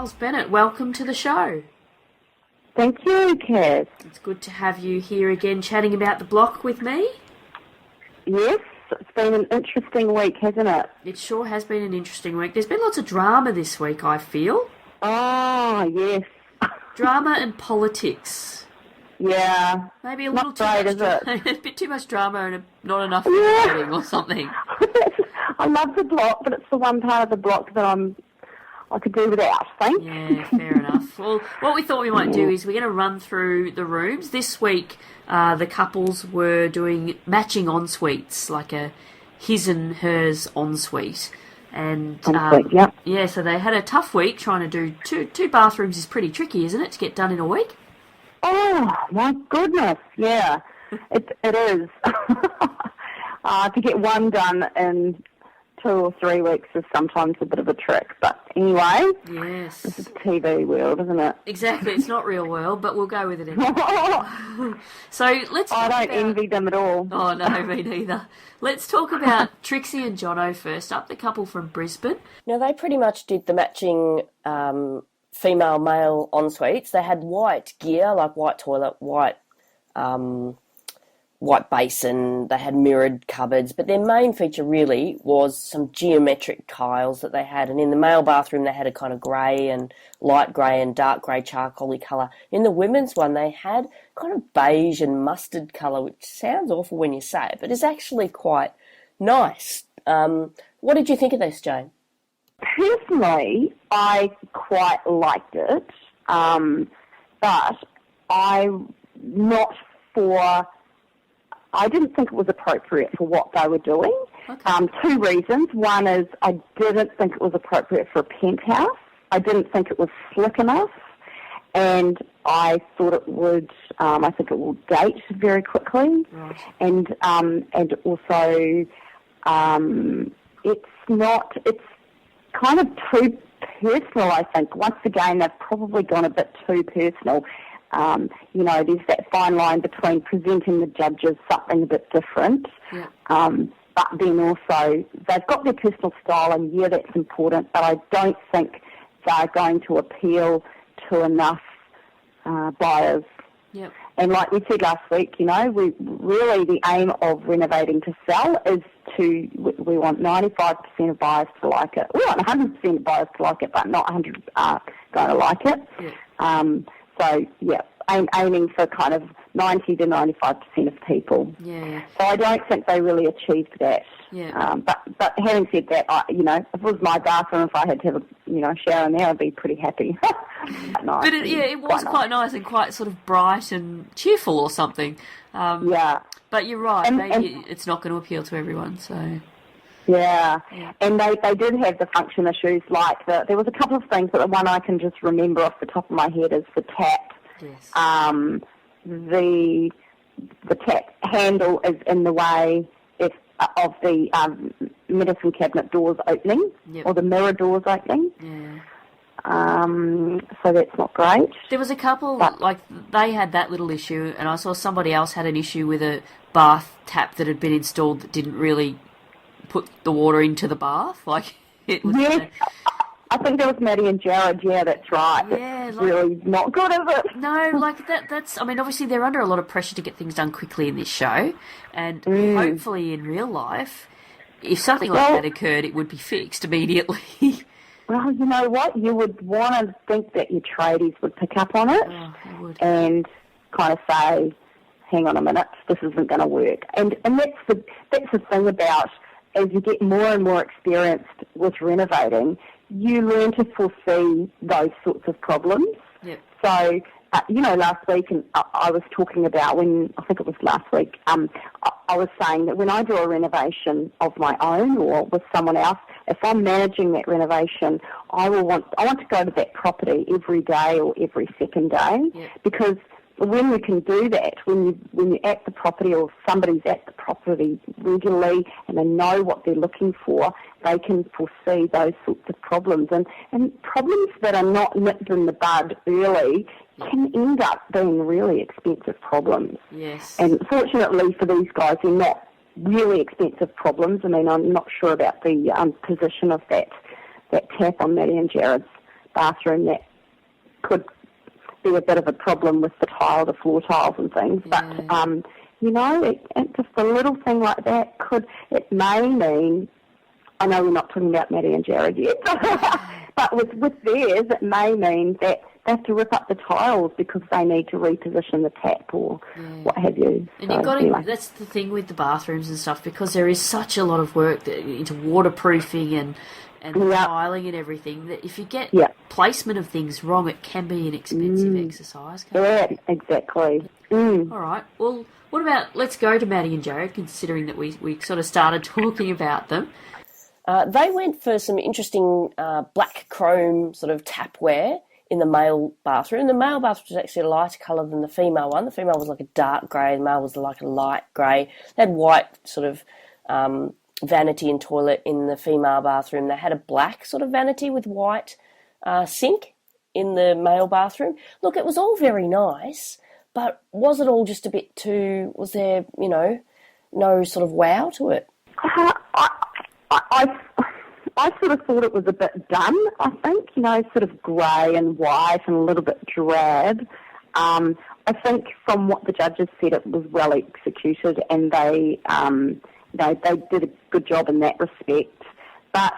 Eyles-Bennett, welcome to the show. Thank you, Kaz. It's good to have you here again chatting about the block with me. Yes, it's been an interesting week, hasn't it? It sure has been an interesting week. There's been lots of drama this week, I feel. Oh, yes. Drama and politics. Yeah. Maybe a Not little too great, much is it? a bit too much drama and not enough innovating or something. I love the block, but it's the one part of the block that I could do without, thanks. Yeah, fair enough. Well, what we thought we might do is we're going to run through the rooms. This week, the couples were doing matching ensuites, like a his and hers ensuite. And Yep. yeah, so they had a tough week trying to do two bathrooms is pretty tricky, isn't it, to get done in a week? Oh, my goodness, yeah. It is. To get one done in 2 or 3 weeks is sometimes a bit of a trick. But anyway, yes, this is TV world, isn't it? Exactly, it's not real world, but we'll go with it anyway. So let's. I don't envy them at all. Oh no, me neither. Let's talk about Trixie and Jono first up, the couple from Brisbane. Now, they pretty much did the matching female-male ensuites. They had white gear, like white toilet, white basin. They had mirrored cupboards, but their main feature really was some geometric tiles that they had. And in the male bathroom, they had a kind of grey and light grey and dark grey charcoaly colour. In the women's one, they had kind of beige and mustard colour, which sounds awful when you say it, but is actually quite nice. What did you think of this, Jane? Personally, I quite liked it, but I'm not for... I didn't think it was appropriate for what they were doing. Okay. 2 reasons. One is I didn't think it was appropriate for a penthouse. I didn't think it was slick enough. And I thought it would, I think it will date very quickly. Right. And also, it's kind of too personal, I think. Once again, they've probably gone a bit too personal. There's that fine line between presenting the judges something a bit different, Yeah. but then also they've got their personal style, and yeah, that's important, but I don't think they're going to appeal to enough buyers. Yep. And like we said last week, really the aim of renovating to sell is we want 95% of buyers to like it. We want 100% of buyers to like it, but not 100 are going to like it. Yeah. So, yeah, aiming for kind of 90 to 95% of people. Yeah. So I don't think they really achieved that. Yeah. But having said that, if it was my bathroom, if I had to have a shower in there, I'd be pretty happy. Nice. But it was quite nice and quite sort of bright and cheerful or something. Yeah. But you're right, And it's not going to appeal to everyone, so... Yeah, and they did have the function issues, like there was a couple of things, but the one I can just remember off the top of my head is the tap. Yes. The tap handle is in the way of the medicine cabinet doors opening, Yep. or the mirror doors opening. Yeah. So that's not great. There was a couple, they had that little issue, and I saw somebody else had an issue with a bath tap that had been installed that didn't really put the water into the bath, it was. Yes, I think that was Maddie and Jared. Yeah, that's right. Yeah, it's really not good, is it? No, that's. I mean, obviously they're under a lot of pressure to get things done quickly in this show, and hopefully in real life, if something like that occurred, it would be fixed immediately. Well, you know what? You would want to think that your tradies would pick up on it and kind of say, "Hang on a minute, this isn't going to work." And that's the thing about, as you get more and more experienced with renovating, you learn to foresee those sorts of problems. Yep. So, last week, and I was talking about I think it was last week, I was saying that when I do a renovation of my own or with someone else, if I'm managing that renovation, I want to go to that property every day or every second day, because when you can do that, when you're at the property or somebody's at the property regularly and they know what they're looking for, they can foresee those sorts of problems. And problems that are not nipped in the bud early can end up being really expensive problems. Yes. And fortunately for these guys, they're not really expensive problems. I mean, I'm not sure about the position of that tap on Maddie and Jared's bathroom that could be a bit of a problem with the tile, the floor tiles and things. Yeah. But, just a little thing like that it may mean, I know we're not talking about Maddie and Jared yet, but with theirs, it may mean that they have to rip up the tiles because they need to reposition the tap or what have you. And you've got to, that's the thing with the bathrooms and stuff, because there is such a lot of work into waterproofing and tiling and everything, that if you get placement of things wrong, it can be an expensive exercise. Yeah, exactly. All right. Well, what about, let's go to Maddie and Jared, considering that we sort of started talking about them. They went for some interesting black chrome sort of tapware in the male bathroom. The male bathroom was actually a lighter colour than the female one. The female was like a dark grey, the male was like a light grey. They had white sort of vanity and toilet in the female bathroom. They had a black sort of vanity with white sink in the male bathroom. Look, it was all very nice, but was it all just a bit too, was there, no sort of wow to it? I sort of thought it was a bit done, I think, sort of grey and white and a little bit drab. I think from what the judges said, it was well executed and they did a good job in that respect. But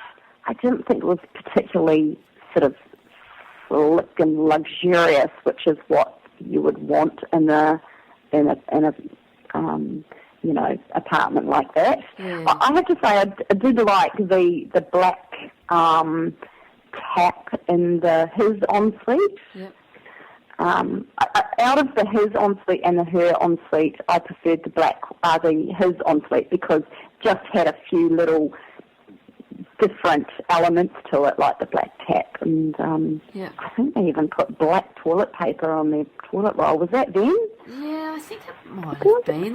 I didn't think it was particularly sort of slick and luxurious, which is what you would want in a apartment like that. Yeah. I have to say I did like the black tap in his ensuite. Yep. Out of the his ensuite and the her ensuite, I preferred his ensuite because just had a few little different elements to it, like the black tap, and I think they even put black toilet paper on their toilet roll. Was that then? Yeah, I think it might have been.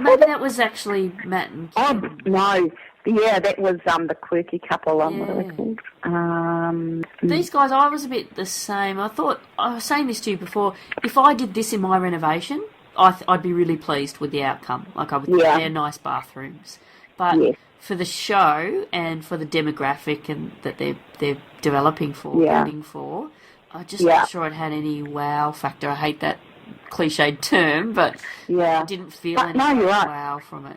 Maybe that was actually Matt and Kim. Oh, no. Yeah, that was the quirky couple. What are they called? These guys, I was a bit the same. I was saying this to you before, if I did this in my renovation, I'd be really pleased with the outcome. Like, I would think they're nice bathrooms. But for the show and for the demographic and that they're developing for, building for, I'm just not sure it had any wow factor. I hate that cliched term, but I didn't feel any wow from it.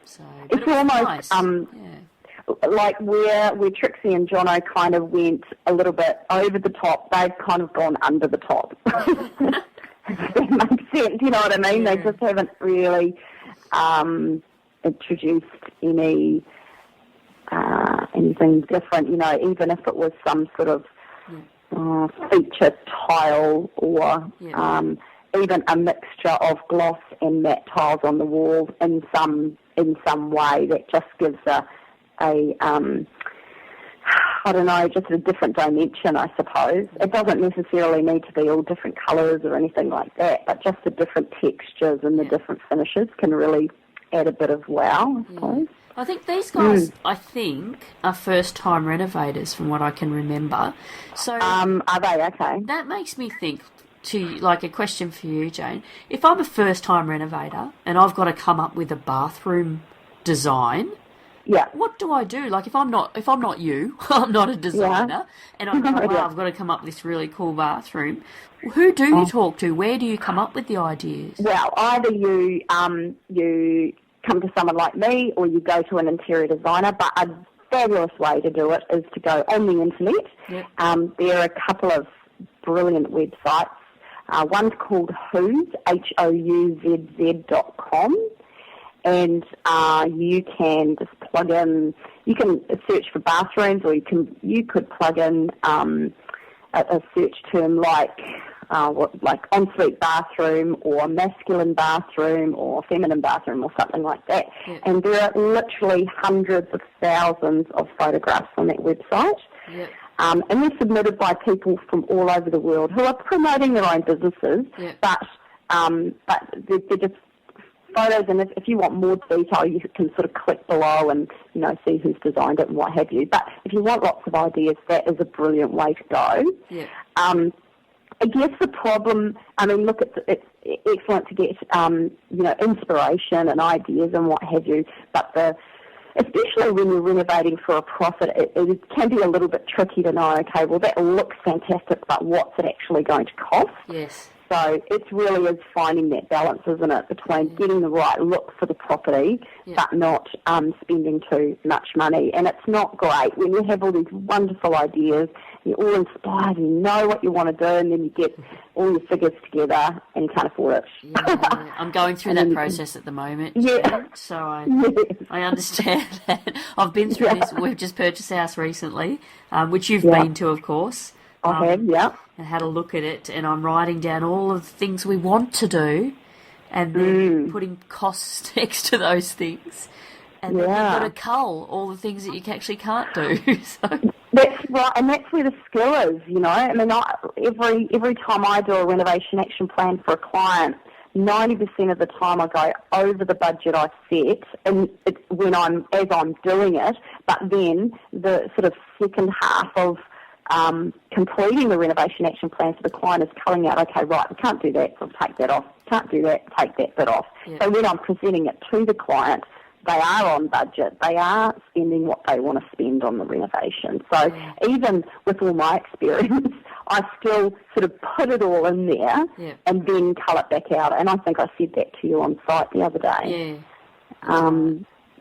So it's almost nice. Like where Trixie and Jono kind of went a little bit over the top, they've kind of gone under the top. That makes sense, you know what I mean? They just haven't really introduced anything different, even if it was some sort of feature tile or even a mixture of gloss and matte tiles on the wall in some way that just gives I don't know, just a different dimension, I suppose. It doesn't necessarily need to be all different colours or anything like that, but just the different textures and the different finishes can really add a bit of wow, I suppose. I think these guys, are first-time renovators from what I can remember. So are they? Okay. That makes me think, like a question for you, Jane. If I'm a first-time renovator and I've got to come up with a bathroom design, what do I do? Like, if I'm not you, I'm not a designer, and I'm like, wow, I've got to come up with this really cool bathroom. Who do you talk to? Where do you come up with the ideas? Well, either you come to someone like me or you go to an interior designer, but a fabulous way to do it is to go on the internet. Yep. There are a couple of brilliant websites. One's called Who's, HOUZZ.com, and you can just plug in, you can search for bathrooms, or you could plug in a search term like ensuite bathroom or masculine bathroom or feminine bathroom or something like that. Yep. And there are literally hundreds of thousands of photographs on that website. Yep. And they're submitted by people from all over the world who are promoting their own businesses, but they're just photos, and if you want more detail, you can sort of click below and, see who's designed it and what have you. But if you want lots of ideas, that is a brilliant way to go. Yeah. I guess the problem, look, it's excellent to get, inspiration and ideas and what have you, but especially when you're renovating for a profit, it can be a little bit tricky to know, okay, well, that looks fantastic, but what's it actually going to cost? Yes. So it really is finding that balance, isn't it, between getting the right look for the property but not spending too much money. And it's not great when you have all these wonderful ideas, you're all inspired, you know what you want to do, and then you get all your figures together and you can't afford it. Yeah, I'm going through that process at the moment. Yeah. So I understand that. I've been through this. We've just purchased a house recently, which you've been to, of course. I have, and had a look at it, and I'm writing down all of the things we want to do and then putting costs next to those things. And then you've got to cull all the things that you actually can't do. So. That's right, and that's where the skill is, you know. I mean, every time I do a renovation action plan for a client, 90% of the time I go over the budget I set, and it's as I'm doing it. But then the sort of second half of completing the renovation action plan for the client is culling out, okay, right, we can't do that, so take that off. Can't do that, take that bit off. Yeah. So when I'm presenting it to the client, they are on budget. They are spending what they want to spend on the renovation. So even with all my experience, I still sort of put it all in there and then cull it back out. And I think I said that to you on site the other day. Yeah.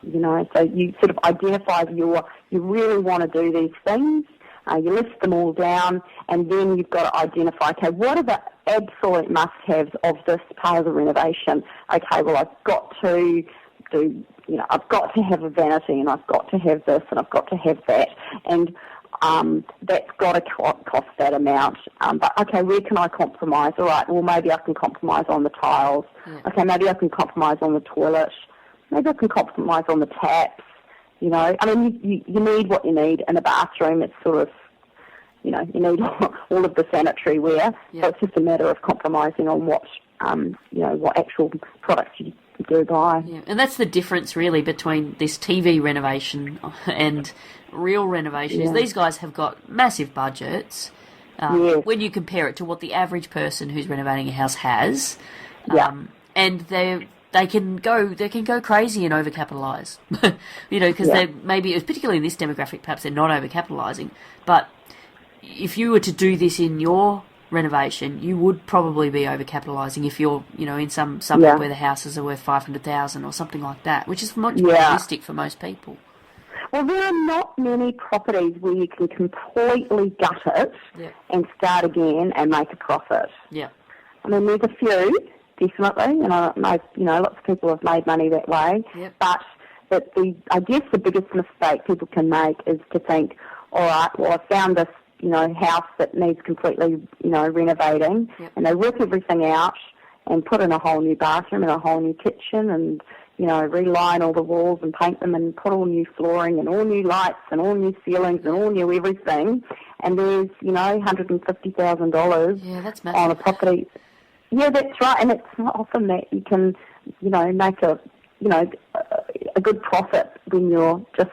You know, so you sort of identify you really want to do these things. You list them all down, and then you've got to identify, okay, what are the absolute must-haves of this part of the renovation? Okay, well, I've got to do, you know, I've got to have a vanity, and I've got to have this, and I've got to have that, and that's got to cost that amount. But, okay, where can I compromise? All right, well, maybe I can compromise on the tiles. Yeah. Okay, maybe I can compromise on the toilet. Maybe I can compromise on the taps. You know, I mean, you need what you need in a bathroom. It's sort of, you know, you need all of the sanitary wear. Yep. So it's just a matter of compromising on what, you know, what actual products you do buy. Yeah, and that's the difference really between this TV renovation and real renovations. These guys have got massive budgets when you compare it to what the average person who's renovating a house has. And they can go crazy and overcapitalise, you know, because they maybe, particularly in this demographic, perhaps they're not overcapitalising. But if you were to do this in your renovation, you would probably be overcapitalising if you're, you know, in some suburb where the houses are worth $500,000 or something like that, which is much more realistic for most people. Well, there are not many properties where you can completely gut it and start again and make a profit. Yeah, I mean, there's a few. Definitely, and I know, you know, lots of people have made money that way. Yep. But I guess the biggest mistake people can make is to think, all right, well, I found this, you know, house that needs completely, you know, renovating, and they work everything out and put in a whole new bathroom and a whole new kitchen and, you know, reline all the walls and paint them and put all new flooring and all new lights and all new ceilings and all new everything, and there's, you know, $150,000 on a property. Yeah, that's right, and it's not often that you can, you know, make a good profit when you're just,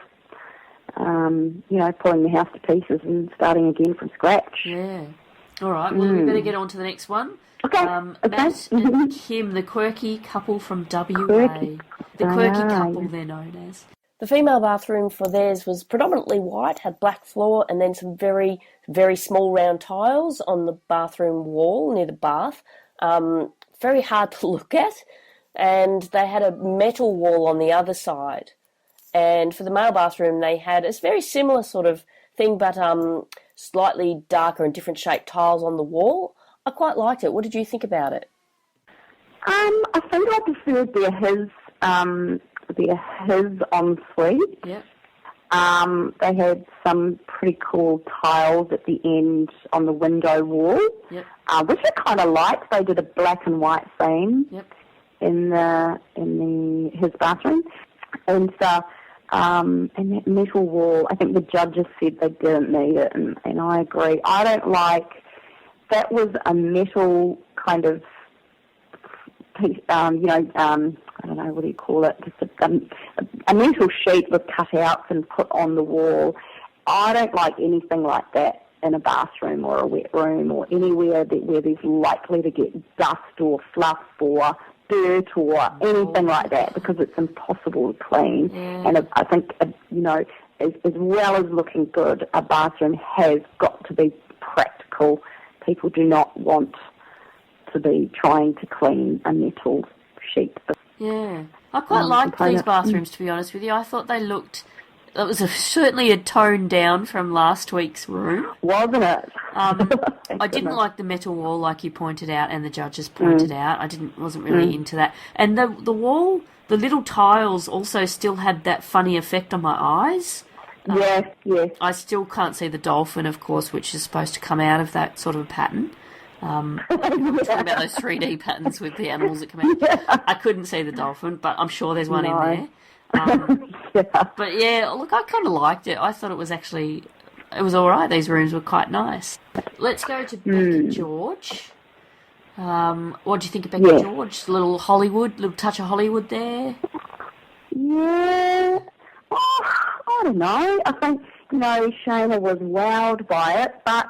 you know, pulling the house to pieces and starting again from scratch. Yeah. All right, well, we better get on to the next one. Okay. Matt and Kim, the quirky couple from WA. The quirky couple, they're known as. The female bathroom for theirs was predominantly white, had black floor and then some very, very small round tiles on the bathroom wall near the bath. Very hard to look at, and they had a metal wall on the other side. And for the male bathroom, they had a very similar sort of thing, but slightly darker and different shaped tiles on the wall. I quite liked it. What did you think about it? I think I preferred their his ensuite. Yeah. They had some pretty cool tiles at the end on the window wall, which I kind of liked. They did a black and white theme in his bathroom, and so and that metal wall. I think the judges said they didn't need it, and I agree. I don't like that. Was a metal kind of piece, I don't know, what do you call it, just a metal sheet with cutouts and put on the wall. I don't like anything like that in a bathroom or a wet room or anywhere where there's likely to get dust or fluff or dirt or anything like that, because it's impossible to clean. Yeah. And I think, as well as looking good, a bathroom has got to be practical. People do not want to be trying to clean a metal sheet. Yeah. I quite liked these bathrooms, to be honest with you. I thought they looked... It was certainly a tone down from last week's room. Wasn't it? I didn't like the metal wall, like you pointed out, and the judges pointed out. Wasn't really into that. And the wall, the little tiles also still had that funny effect on my eyes. Yes. I still can't see the dolphin, of course, which is supposed to come out of that sort of a pattern. We're talking about those 3D patterns with the animals that come out. Yeah. I couldn't see the dolphin, but I'm sure there's one in there. But yeah, look, I kind of liked it. I thought it was all right. These rooms were quite nice. Let's go to Becky George. What do you think of Becky George? Little touch of Hollywood there. Yeah. Oh, I don't know. I think, Shayna was wowed by it, but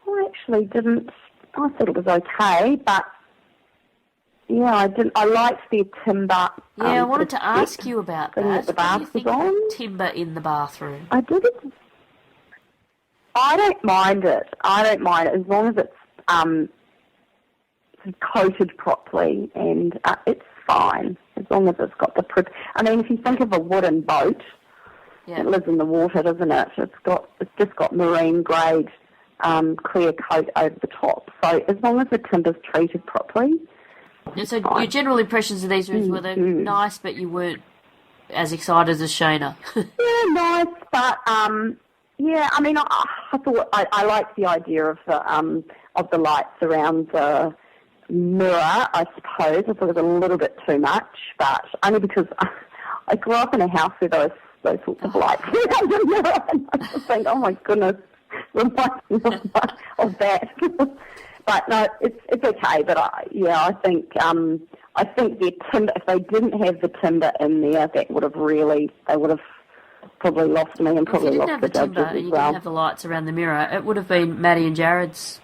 I actually didn't. I thought it was okay, but yeah, I didn't. I liked the timber. Yeah, I wanted to ask you about that. The bath was on. Timber in the bathroom. I didn't. I don't mind it. As long as it's coated properly, and it's fine. As long as it's got the... I mean, if you think of a wooden boat, it lives in the water, doesn't it? It's just got marine grade clear coat over the top. So as long as the timber's treated properly. And so your general impressions of these rooms were they nice, but you weren't as excited as Shayna. Yeah, nice, but yeah. I mean, I thought I liked the idea of the lights around the mirror. I suppose I thought it was a little bit too much, but only because I grew up in a house with those sorts of lights around the mirror, and I just think, oh my goodness, reminds me of that. But no, it's okay. But I think the timber. If they didn't have the timber in there, they would have probably lost me and probably lost the judges as well. If you didn't have the lights around the mirror, it would have been Maddie and Jared's.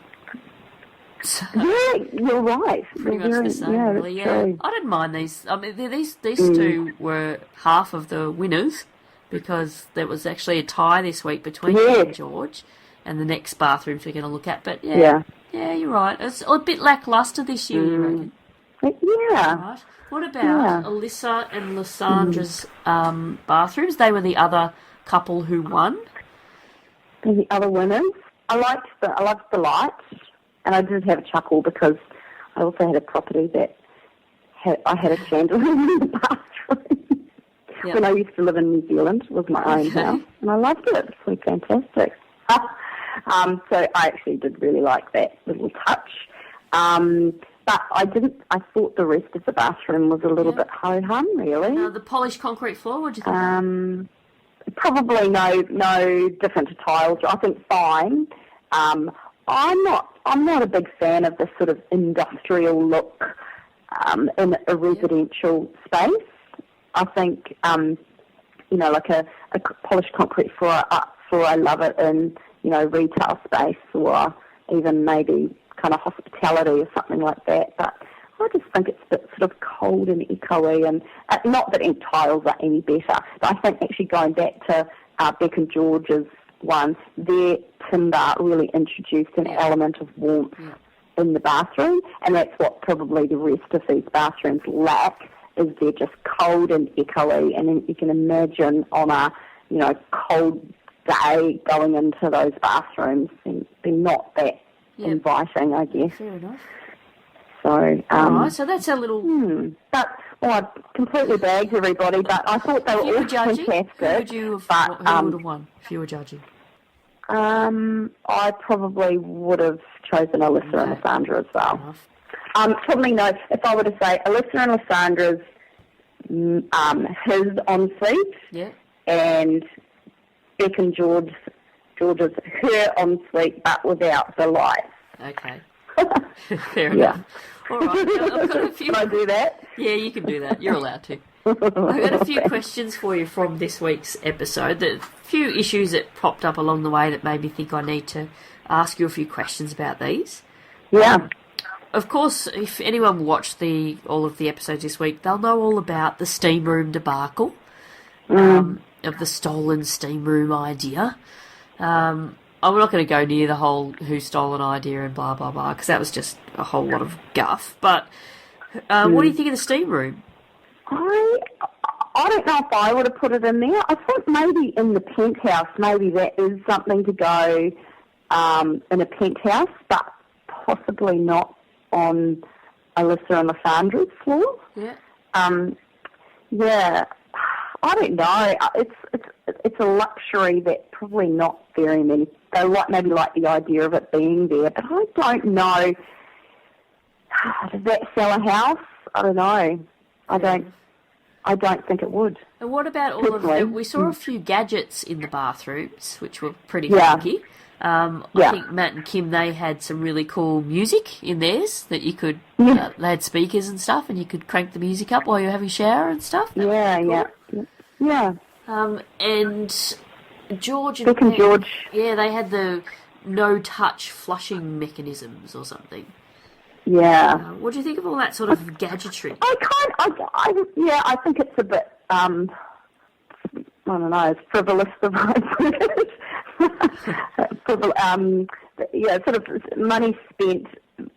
So, yeah, you're right. Pretty much the same, really. Yeah, true. I didn't mind these. I mean, these two were half of the winners because there was actually a tie this week between Kaz and George, and the next bathrooms we're going to look at. But yeah, you're right. It's a bit lacklustre this year, you reckon? Yeah. Right. What about Alyssa and Lysandra's bathrooms? They were the other couple who won. And the other winners. I liked the lights, and I did have a chuckle because I also had a property that I had a chandelier in the bathroom. Yep. When I used to live in New Zealand, it was my own house, and I loved it. It was fantastic. So I actually did really like that little touch. But I thought the rest of the bathroom was a little bit ho-hum, really. The polished concrete floor, what do you think? Probably no different to tiles. I think fine. I'm not a big fan of this sort of industrial look in a residential space. I think, like a polished concrete floor, I love it in, retail space or even maybe kind of hospitality or something like that. But I just think it's a bit sort of cold and echoey, and not that any tiles are any better, but I think actually going back to Beck and George's one, their timber really introduced an element of warmth in the bathroom, and that's what probably the rest of these bathrooms lack, is they're just cold and echoey, and then you can imagine on a, cold day going into those bathrooms, and they're not that inviting, I guess. Fair enough. So, so that's a little... I completely bagged everybody, but I thought they were all fantastic. Who would you have won if you were judging? I probably would have chosen Alyssa and Lysandra as well. Probably no. If I were to say Alyssa and Lysandra's his ensuite, and Beck and George's her ensuite, but without the lights. Okay. Fair enough. All right. I've got a few... Can I do that? Yeah, you can do that. You're allowed to. I've got a few questions for you from this week's episode. A few issues that popped up along the way that made me think I need to ask you a few questions about these. Yeah. of course, if anyone watched all of the episodes this week, they'll know all about the steam room debacle, of the stolen steam room idea. I'm not going to go near the whole who stole an idea and blah, blah, blah, because that was just a whole lot of guff. But what do you think of the steam room? I don't know if I would have put it in there. I think maybe in the penthouse, maybe that is something to go in a penthouse, but possibly not on Alyssa and Lysandra's floor. Yeah. Yeah. I don't know. It's a luxury that probably not very many. They maybe like the idea of it being there, but I don't know. Does that sell a house? I don't know. I don't think it would. And what about all of the... We saw a few gadgets in the bathrooms, which were pretty Yeah. funky. I think Matt and Kim, they had some really cool music in theirs that you could... they had speakers and stuff, and you could crank the music up while you're having a shower and stuff. Yeah. And George and Beck and Pam, George. yeah, they had the no-touch flushing mechanisms or something. Yeah. What do you think of all that sort of gadgetry? I think it's a bit, I don't know, it's frivolous, the right word. Sort of money spent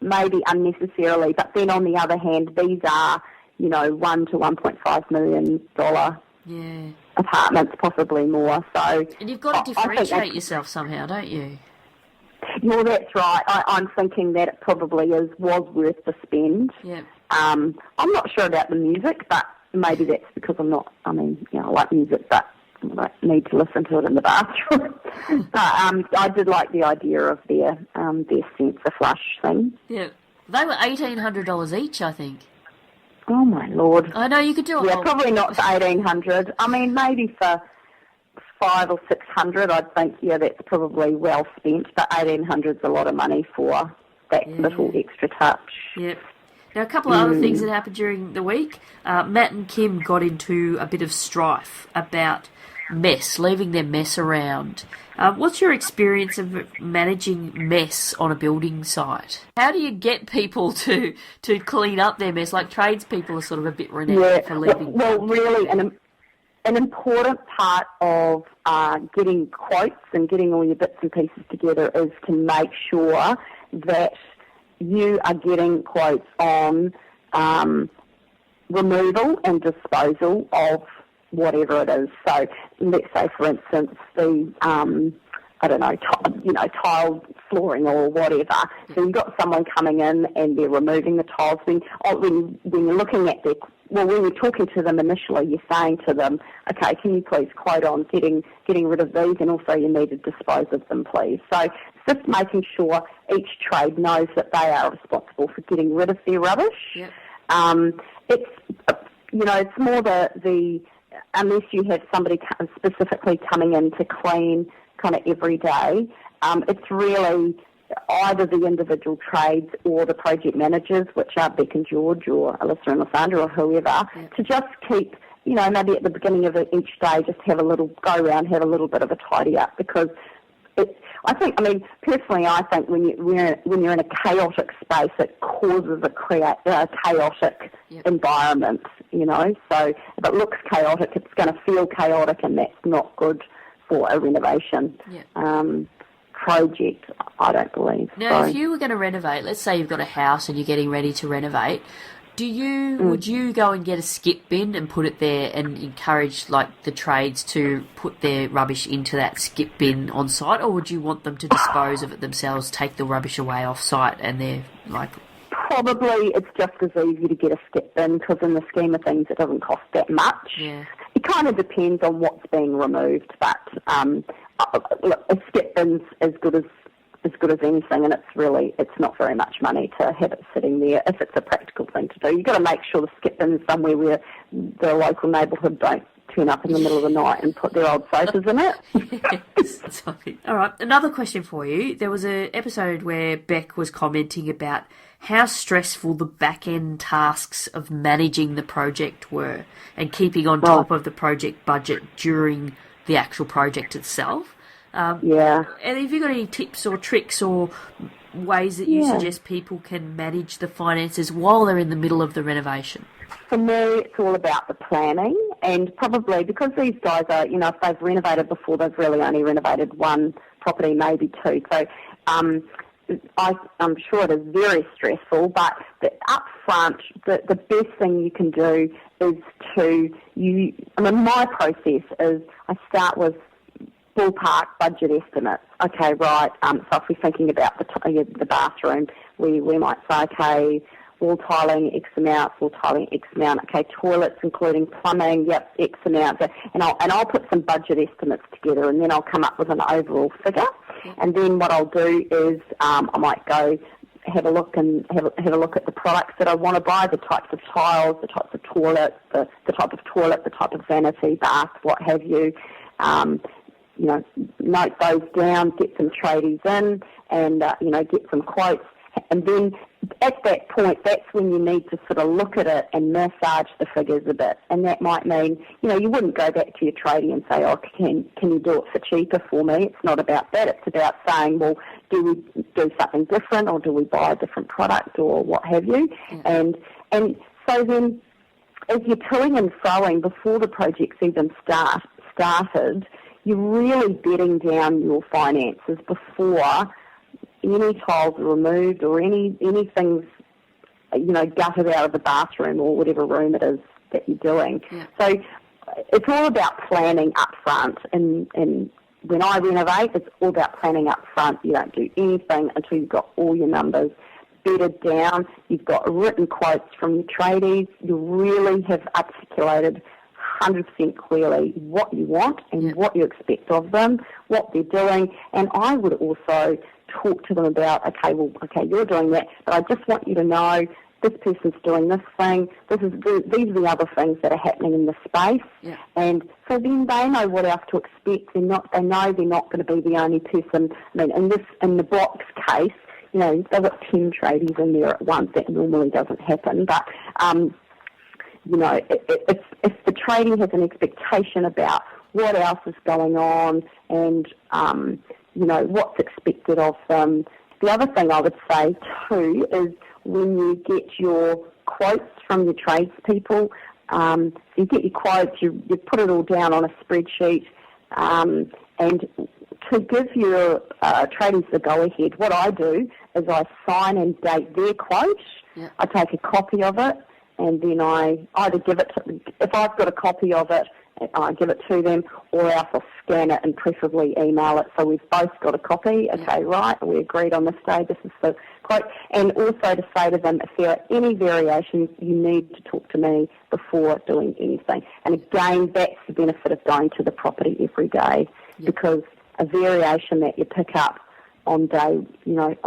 maybe unnecessarily, but then on the other hand, these are, $1 to $1.5 million apartments, possibly more. So, and you've got to differentiate yourself somehow, don't you? Well, that's right. I'm thinking that it probably was worth the spend. Yeah. I'm not sure about the music, but maybe that's because I like music, but I don't need to listen to it in the bathroom. But I did like the idea of their sensor flush thing. Yeah. They were $1,800 each, I think. Oh, my Lord. I know, you could do it. Yeah, probably not for $1,800. I mean, maybe for $500 or $600, I'd think, that's probably well spent, but $1,800 is a lot of money for that little extra touch. Yep. Now, a couple of other things that happened during the week. Matt and Kim got into a bit of strife about mess, leaving their mess around. What's your experience of managing mess on a building site? How do you get people to clean up their mess? Like, tradespeople are sort of a bit renowned for leaving. Well, really, an important part of getting quotes and getting all your bits and pieces together is to make sure that you are getting quotes on removal and disposal of whatever it is. So let's say, for instance, the tile flooring or whatever. So you've got someone coming in and they're removing the tiles. When you're looking at when you're talking to them initially, you're saying to them, okay, can you please quote on getting rid of these, and also you need to dispose of them, please. So it's just making sure each trade knows that they are responsible for getting rid of their rubbish. Yep. It's more the unless you have somebody specifically coming in to clean kind of every day, it's really either the individual trades or the project managers, which are Beck and George or Alyssa and Lysandra or whoever, to just keep, maybe at the beginning of each day, just have a little go around, have a little bit of a tidy up, because personally, I think when you're in a chaotic space, it causes a chaotic environment, So if it looks chaotic, it's going to feel chaotic, and that's not good for a renovation project, I don't believe. Now, if you were going to renovate, let's say you've got a house and you're getting ready to renovate, would you go and get a skip bin and put it there and encourage the trades to put their rubbish into that skip bin on site, or would you want them to dispose of it themselves, take the rubbish away off site, and they're Probably it's just as easy to get a skip bin, because in the scheme of things it doesn't cost that much. Yeah. It kind of depends on what's being removed, but a skip bin's as good as anything, and it's not very much money to have it sitting there if it's a practical thing to do. You've got to make sure the skip bin's somewhere where the local neighbourhood don't turn up in the middle of the night and put their old sofas in it. Yes. All right, another question for you. There was an episode where Beck was commenting about how stressful the back-end tasks of managing the project were and keeping on top of the project budget during the actual project itself. And have you got any tips or tricks or ways that you suggest people can manage the finances while they're in the middle of the renovation? For me, it's all about the planning, and probably because these guys are, if they've renovated before, they've really only renovated one property, maybe two. So I'm sure it is very stressful, but up front, the best thing you can do is my process is I start with ballpark budget estimates. Okay, right. So if we're thinking about the bathroom, we might say, okay, wall tiling X amount, wall tiling X amount. Okay, toilets including plumbing, yep, X amount. And I'll put some budget estimates together, and then I'll come up with an overall figure. And then what I'll do is I might go have a look at the products that I want to buy, the types of tiles, the types of toilets, the type of toilet, the type of vanity, bath, what have you. Note those down, get some tradies in, and get some quotes. And then at that point, that's when you need to sort of look at it and massage the figures a bit. And that might mean, you wouldn't go back to your tradie and say, oh, can you do it for cheaper for me? It's not about that. It's about saying, well, do we do something different, or do we buy a different product, or what have you? And so then as you're toing and froing before the project's even started, you're really bedding down your finances before any tiles are removed or anything's gutted out of the bathroom or whatever room it is that you're doing. Yeah. So it's all about planning up front, and when I renovate, it's all about planning up front. You don't do anything until you've got all your numbers bedded down. You've got written quotes from your tradies. You really have articulated 100% clearly what you want and what you expect of them, what they're doing. And I would also talk to them about, okay, you're doing that, but I just want you to know this person's doing this thing. These are the other things that are happening in the space. Yeah. And so then they know what else to expect. They know they're not going to be the only person. I mean, in the box case, they've got 10 tradies in there at once. That normally doesn't happen, but if the tradie has an expectation about what else is going on and, what's expected of them. The other thing I would say too is when you get your quotes from your tradespeople, so you get your quotes, you put it all down on a spreadsheet, and to give your tradies the go-ahead, what I do is I sign and date their quote. Yep. I take a copy of it, and then I either give it to, if I've got a copy of it, I give it to them, or else I'll scan it and preferably email it so we've both got a copy. Okay, right, we agreed on this day, this is the quote. And also to say to them, if there are any variations, you need to talk to me before doing anything. And again, that's the benefit of going to the property every day, because a variation that you pick up on day,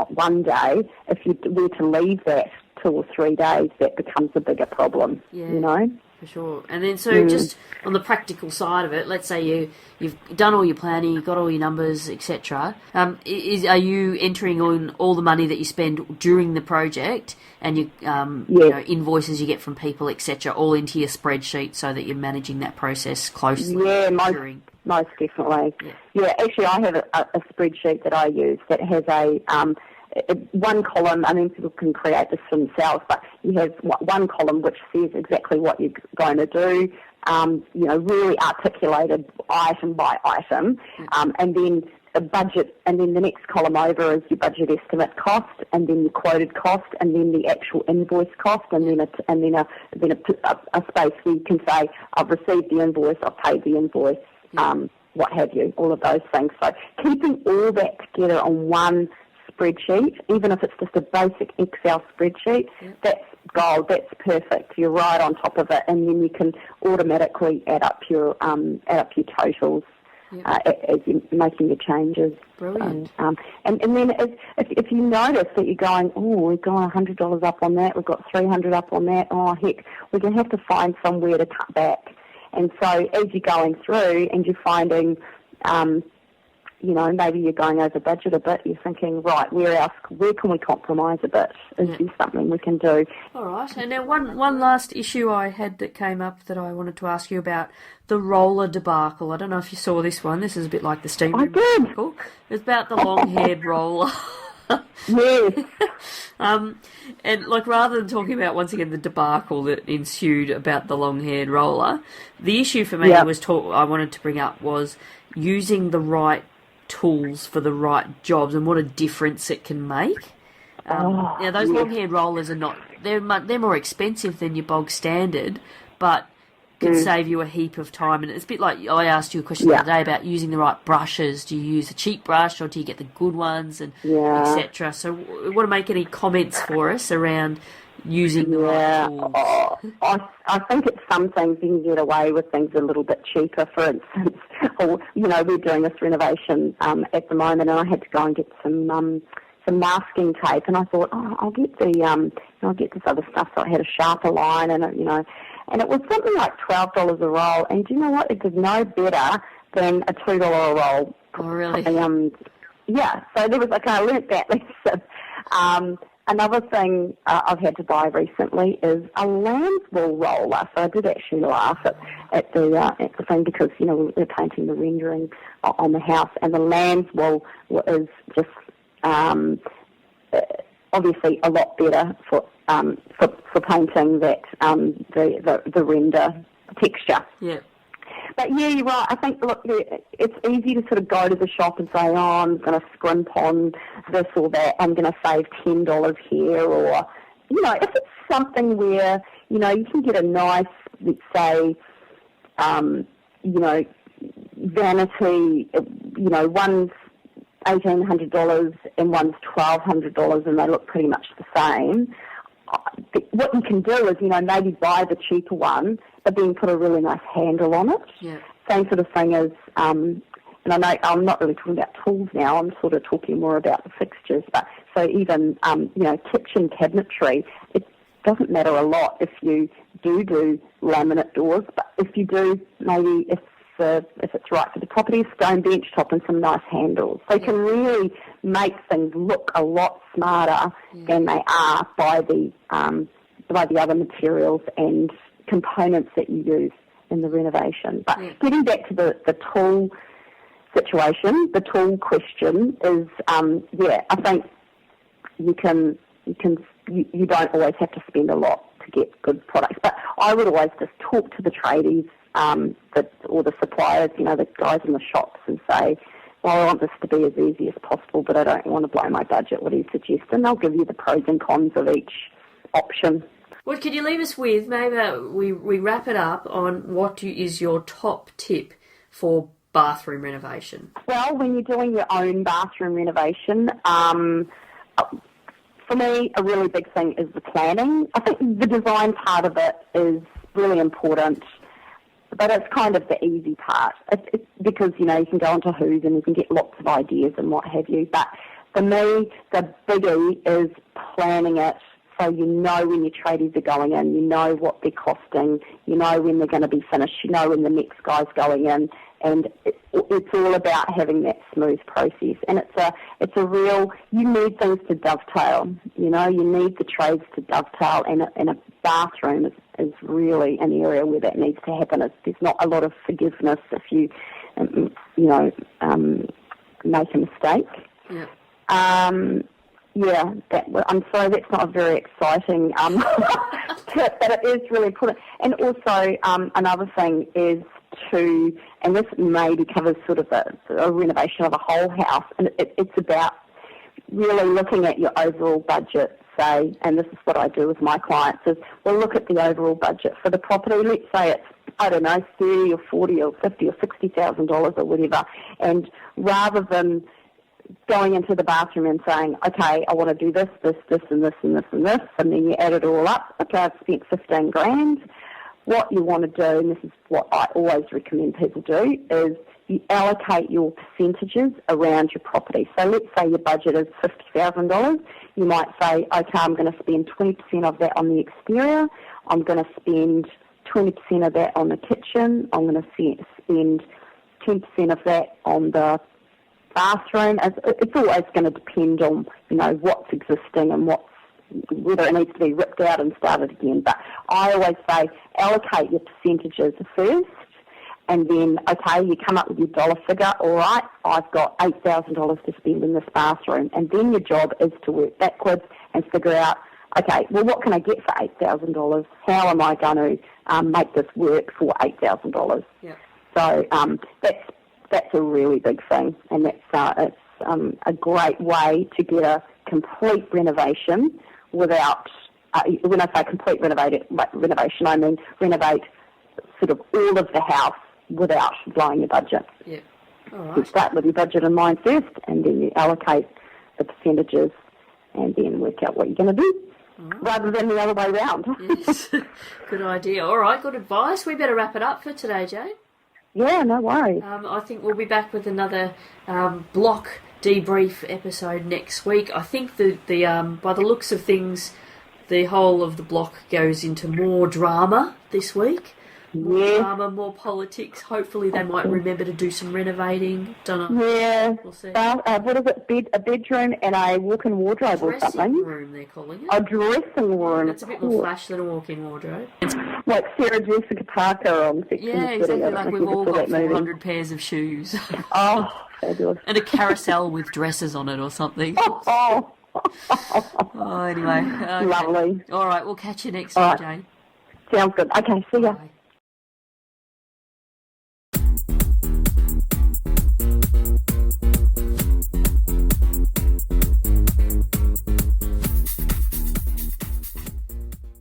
one day, if you were to leave that 2 or 3 days, that becomes a bigger problem, For sure. And then just on the practical side of it, let's say you've done all your planning, you've got all your numbers, etc. Are you entering on all the money that you spend during the project and your invoices you get from people, etc., all into your spreadsheet so that you're managing that process closely? Yeah, most definitely. Yeah, actually I have a spreadsheet that I use that has one column. I mean, people can create this for themselves, but you have one column which says exactly what you're going to do, really articulated item by item, and then a budget, and then the next column over is your budget estimate cost, and then your quoted cost, and then the actual invoice cost, and then a space where you can say, I've received the invoice, I've paid the invoice, what have you, all of those things. So keeping all that together on one spreadsheet, even if it's just a basic Excel spreadsheet, that's gold, that's perfect. You're right on top of it, and then you can automatically add up your totals as you're making your changes. Brilliant. And then if you notice that you're going, we've got $100 up on that, we've got $300 up on that, heck, we're going to have to find somewhere to cut back. And so as you're going through and you're finding maybe you're going over budget a bit, you're thinking, right, where can we compromise a bit? Is there something we can do? All right. And now one last issue I had that came up that I wanted to ask you about, the roller debacle. I don't know if you saw this one. This is a bit like the steam room debacle. It's about the long-haired roller. Yes. And like, rather than talking about once again the debacle that ensued about the long-haired roller, the issue for me Yep. I wanted to bring up was using the right tools for the right jobs and what a difference it can make. Now those yes. long-haired rollers are not, they're more expensive than your bog standard, but can save you a heap of time. And it's a bit like I asked you a question the other day about using the right brushes. Do you use a cheap brush or do you get the good ones, and etc. So we want to make any comments for us around using the right tools. I think it's some things you can get away with things a little bit cheaper. For instance, or, we're doing this renovation at the moment, and I had to go and get some masking tape, and I thought, I'll get I'll get this other stuff. So I had a sharper line, and and it was something like $12 a roll. And do you know what? It was no better than a $2 a roll. Oh, really? So there was I learnt that lesson. Another thing I've had to buy recently is a lamb's wool roller. So I did actually laugh at the thing because we're painting the rendering on the house, and the lamb's wool is just obviously a lot better for painting that the render texture. Yeah. But yeah, you're right. I think, look, it's easy to sort of go to the shop and say, I'm going to scrimp on this or that. I'm going to save $10 here, or if it's something where you can get a nice, let's say, vanity. One's $1,800 and one's $1,200, and they look pretty much the same. What you can do is, maybe buy the cheaper one, but then put a really nice handle on it. Yeah. Same sort of thing as, and I know I'm not really talking about tools now. I'm sort of talking more about the fixtures. But so even, kitchen cabinetry, it doesn't matter a lot if you do laminate doors, but if you do, maybe if it's right for the property, a stone bench top and some nice handles. So you can really make things look a lot smarter than they are by the other materials and components that you use in the renovation. But getting back to the tool situation, the tool question is, I think you don't always have to spend a lot to get good products. But I would always just talk to the tradies, or the suppliers, the guys in the shops, and say, well, I want this to be as easy as possible, but I don't want to blow my budget. What do you suggest? And they'll give you the pros and cons of each option. What could you leave us with? Maybe we wrap it up on what is your top tip for bathroom renovation? Well, when you're doing your own bathroom renovation, for me, a really big thing is the planning. I think the design part of it is really important, but it's kind of the easy part. It's because, you can go onto Who's and you can get lots of ideas and what have you. But for me, the biggie is planning it so you know when your tradies are going in, you know what they're costing, you know when they're going to be finished, you know when the next guy's going in. And it's all about having that smooth process. And it's a real, you need things to dovetail. You need the trades to dovetail, and a bathroom is really an area where that needs to happen. There's not a lot of forgiveness if you, make a mistake. Yeah. I'm sorry, that's not a very exciting tip, but it is really important. And also, another thing is and this maybe covers sort of a renovation of a whole house, and it's about really looking at your overall budget, say, and this is what I do with my clients, is we'll look at the overall budget for the property. Let's say it's, I don't know, 30 or 40 or 50 or $60,000 or whatever, and rather than going into the bathroom and saying, okay, I want to do this, this, this, and this, and this, and this, and then you add it all up, okay, I've spent 15 grand. What you want to do, and this is what I always recommend people do, is you allocate your percentages around your property. So let's say your budget is $50,000. You might say, okay, I'm going to spend 20% of that on the exterior. I'm going to spend 20% of that on the kitchen. I'm going to spend 10% of that on the bathroom. It's always going to depend on, what's existing and whether it needs to be ripped out and started again. But I always say allocate your percentages first, and then, okay, you come up with your dollar figure. All right, I've got $8,000 to spend in this bathroom. And then your job is to work backwards and figure out, okay, well, what can I get for $8,000? How am I going to make this work for $8,000? Yeah. So that's a really big thing, and it's a great way to get a complete renovation without, when I say complete renovation, I mean renovate sort of all of the house without blowing your budget. Yeah. All right. You start with your budget in mind first, and then you allocate the percentages, and then work out what you're going to do, rather than the other way round. Yes. Good idea. All right, good advice. We better wrap it up for today, Jane. Yeah, no worries. I think we'll be back with another block debrief episode next week. I think the by the looks of things, the whole of the block goes into more drama this week. More drama, more politics. Hopefully they might remember to do some renovating. Don't know. Yeah. We'll see. What is it? A bedroom and a walk-in wardrobe or something? Dressing room, they're calling it. A dressing room. It's a bit more flash than a walk-in wardrobe. Like Sarah Jessica Parker on Sex Yeah, and the City. exactly. Like we've all got 400 pairs of shoes. Oh, fabulous. And a carousel with dresses on it or something. Oh. Oh, anyway. Okay. Lovely. All right, we'll catch you next week, Jane. Sounds good. Okay, see ya. Bye.